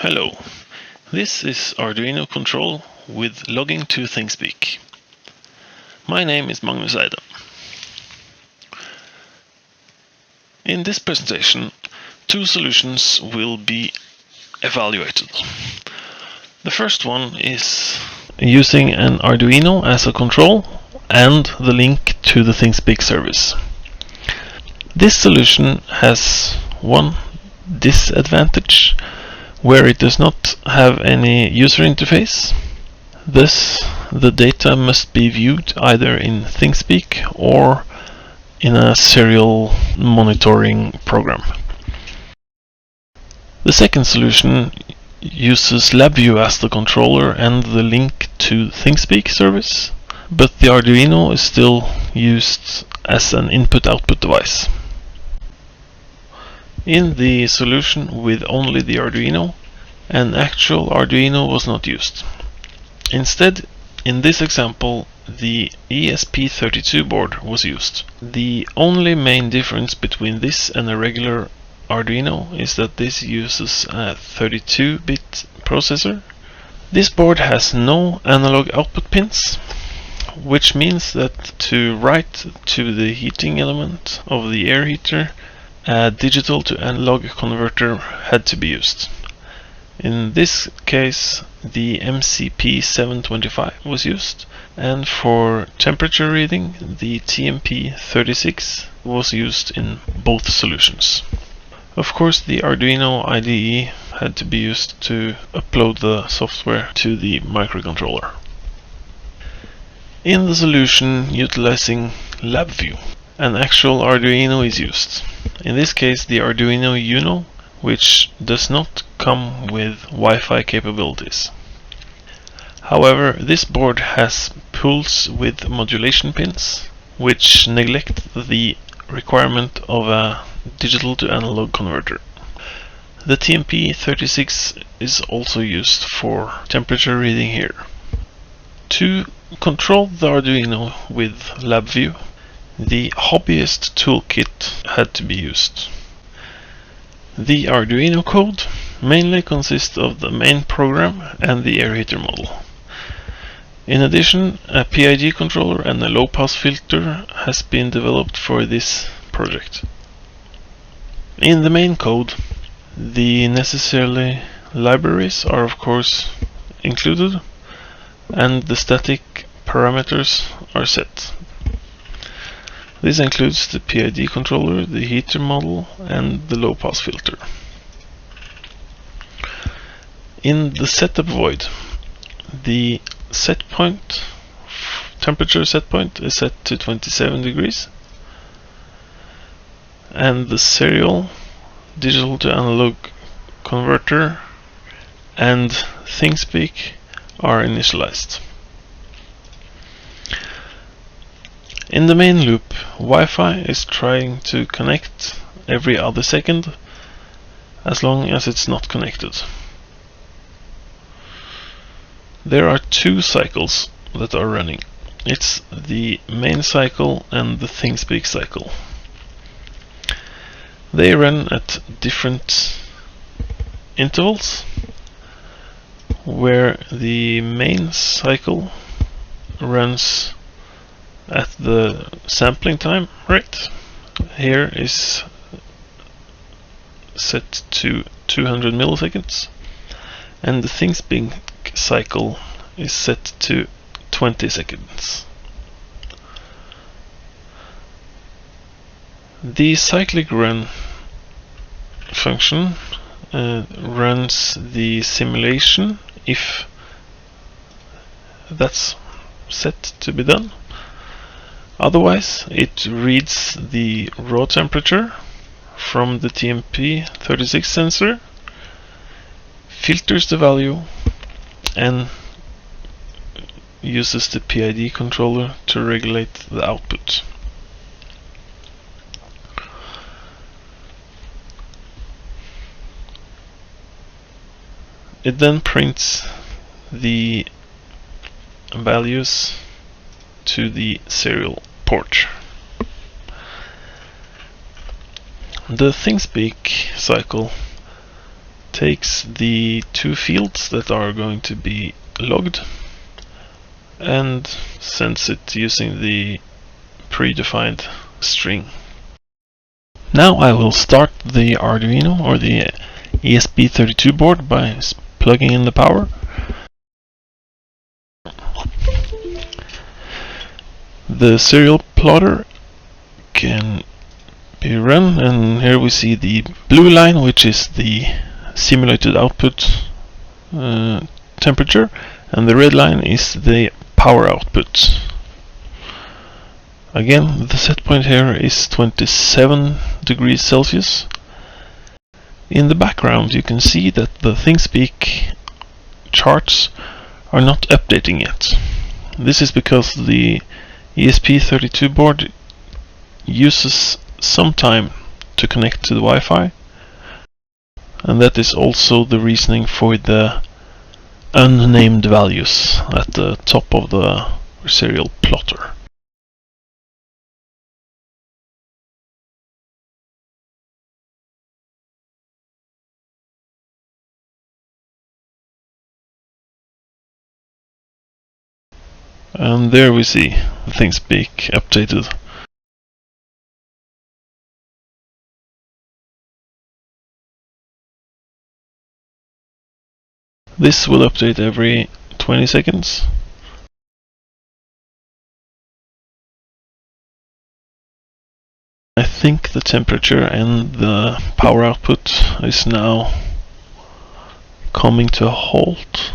Hello, this is Arduino control with logging to ThingSpeak. My name is Magnus Eide. In this presentation, two solutions will be evaluated. The first one is using an Arduino as a control and the link to the ThingSpeak service. This solution has one disadvantage, where it does not have any user interface. Thus, the data must be viewed either in ThingSpeak or in a serial monitoring program. The second solution uses LabVIEW as the controller and the link to ThingSpeak service, but the Arduino is still used as an input-output device. In the solution with only the Arduino, an actual Arduino was not used. Instead, in this example, the ESP32 board was used. The only main difference between this and a regular Arduino is that this uses a 32-bit processor. This board has no analog output pins, which means that to write to the heating element of the air heater, a digital to analog converter had to be used. In this case, the MCP725 was used, and for temperature reading, the TMP36 was used in both solutions. Of course, the Arduino IDE had to be used to upload the software to the microcontroller. In the solution utilizing LabVIEW, an actual Arduino is used. In this case, the Arduino Uno, which does not come with Wi-Fi capabilities. However, this board has pulls with modulation pins, which neglect the requirement of a digital to analog converter. The TMP36 is also used for temperature reading here. To control the Arduino with LabVIEW, the hobbyist toolkit had to be used. The Arduino code mainly consists of the main program and the air heater model. In addition, a PID controller and a low-pass filter has been developed for this project. In the main code, the necessary libraries are of course included, and the static parameters are set. This includes the PID controller, the heater model, and the low-pass filter. In the setup void, the temperature set point is set to 27 degrees, and the serial digital to analog converter and ThingSpeak are initialized. In the main loop, Wi-Fi is trying to connect every other second as long as it's not connected. There are two cycles that are running. It's the main cycle and the ThingSpeak cycle. They run at different intervals, where the main cycle runs at the sampling time rate. Here is set to 200 milliseconds, and the ThingSpeak cycle is set to 20 seconds. The cyclic run function runs the simulation if that's set to be done. Otherwise, it reads the raw temperature from the TMP36 sensor, filters the value, and uses the PID controller to regulate the output. It then prints the values to the serial port. The ThingSpeak cycle takes the two fields that are going to be logged and sends it using the predefined string. Now I will start the Arduino or the ESP32 board by plugging in the power. The serial plotter can be run, and here we see the blue line, which is the simulated output temperature, and the red line is the power output. Again, the set point here is 27 degrees Celsius. In the background you can see that the ThingSpeak charts are not updating yet. This is because the ESP32 board uses some time to connect to the Wi-Fi, and that is also the reasoning for the unnamed values at the top of the serial plotter. And there we see the ThingSpeak updated. This will update every 20 seconds. I think the temperature and the power output is now coming to a halt.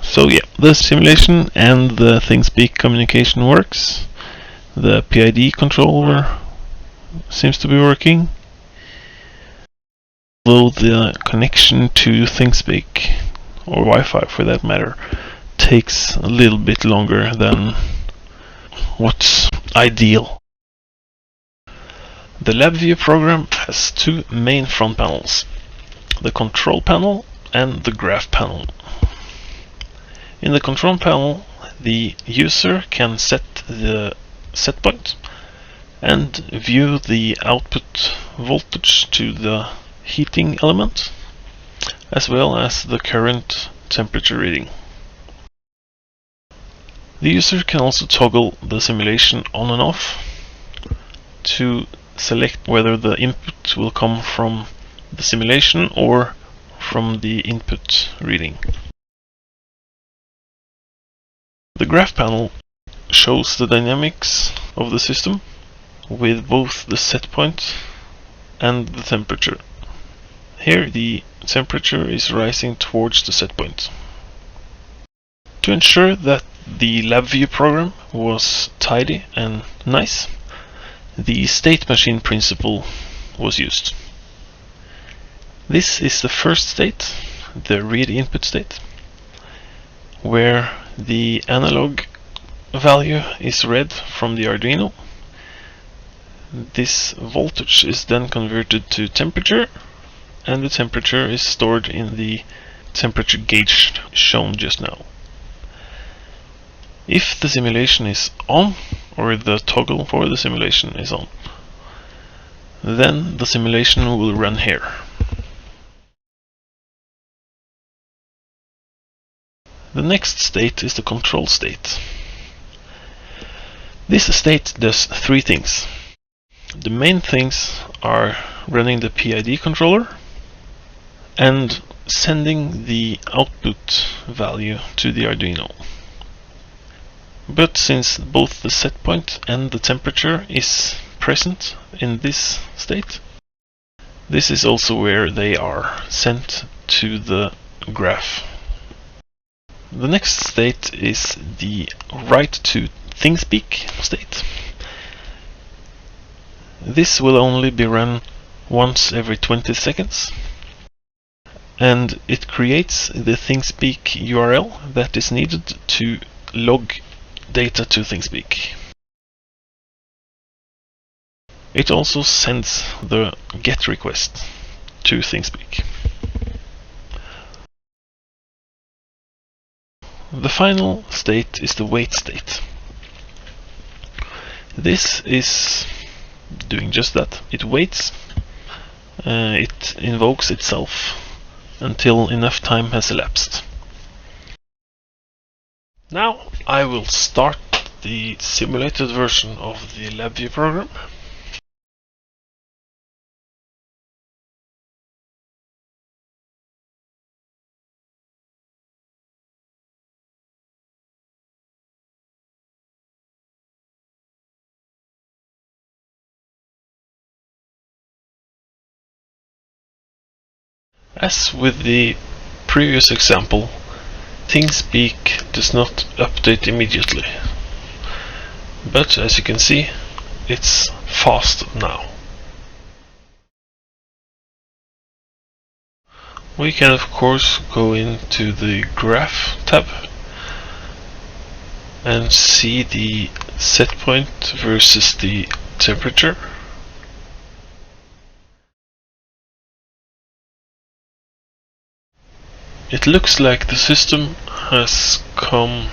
So yeah, the simulation and the ThingSpeak communication works. The PID controller seems to be working, although the connection to ThingSpeak, or Wi-Fi for that matter, takes a little bit longer than what's ideal. The LabVIEW program has two main front panels, the control panel and the graph panel. In the control panel, the user can set the set point and view the output voltage to the heating element, as well as the current temperature reading. The user can also toggle the simulation on and off to select whether the input will come from the simulation or from the input reading. The graph panel shows the dynamics of the system with both the set point and the temperature. Here the temperature is rising towards the set point. To ensure that the LabVIEW program was tidy and nice, the state machine principle was used. This is the first state, the read input state, where the analog value is read from the Arduino. This voltage is then converted to temperature, and the temperature is stored in the temperature gauge shown just now. If the simulation is on, or the toggle for the simulation is on, then the simulation will run here. The next state is the control state. This state does three things. The main things are running the PID controller and sending the output value to the Arduino. But since both the set point and the temperature is present in this state, this is also where they are sent to the graph. The next state is the write to ThingSpeak state. This will only be run once every 20 seconds, and it creates the ThingSpeak URL that is needed to log data to ThingSpeak. It also sends the GET request to ThingSpeak. The final state is the wait state. This is doing just that. It waits, it invokes itself until enough time has elapsed. Now I will start the simulated version of the LabVIEW program. As with the previous example, ThingSpeak does not update immediately, but as you can see, it's fast now. We can of course go into the Graph tab and see the set point versus the temperature. It looks like the system has come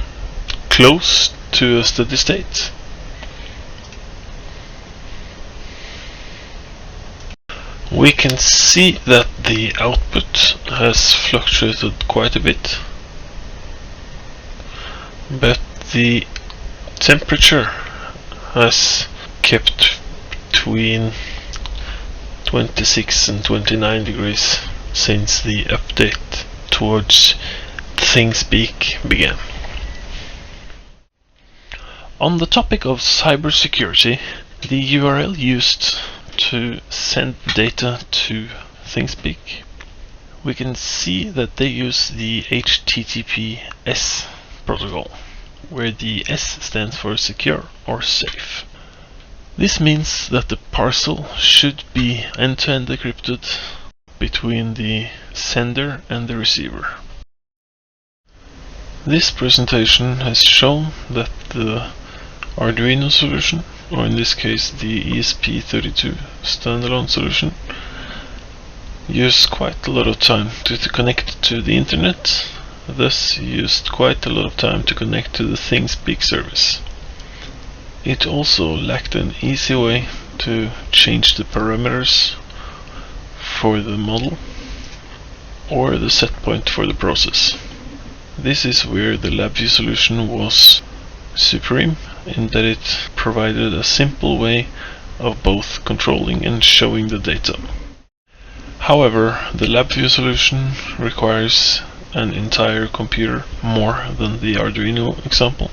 close to a steady state. We can see that the output has fluctuated quite a bit, but the temperature has kept between 26 and 29 degrees since the update towards ThingSpeak began. On the topic of cybersecurity, the URL used to send data to ThingSpeak, we can see that they use the HTTPS protocol, where the S stands for secure or safe. This means that the parcel should be end-to-end encrypted between the sender and the receiver. This presentation has shown that the Arduino solution, or in this case the ESP32 standalone solution, used quite a lot of time to connect to the internet, thus used quite a lot of time to connect to the ThingSpeak service. It also lacked an easy way to change the parameters for the model or the set point for the process. This is where the LabVIEW solution was supreme, in that it provided a simple way of both controlling and showing the data. However, the LabVIEW solution requires an entire computer more than the Arduino example,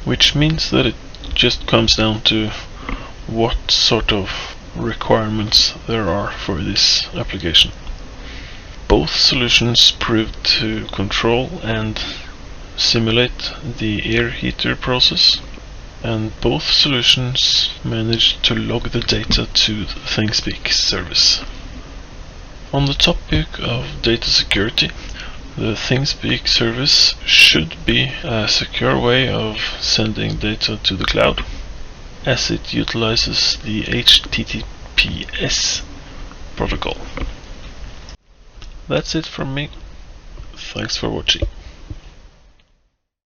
which means that it just comes down to what sort of requirements there are for this application. Both solutions proved to control and simulate the air heater process, and both solutions managed to log the data to the ThingSpeak service. On the topic of data security, the ThingSpeak service should be a secure way of sending data to the cloud, as it utilizes the HTTPS protocol. That's it from me. Thanks for watching.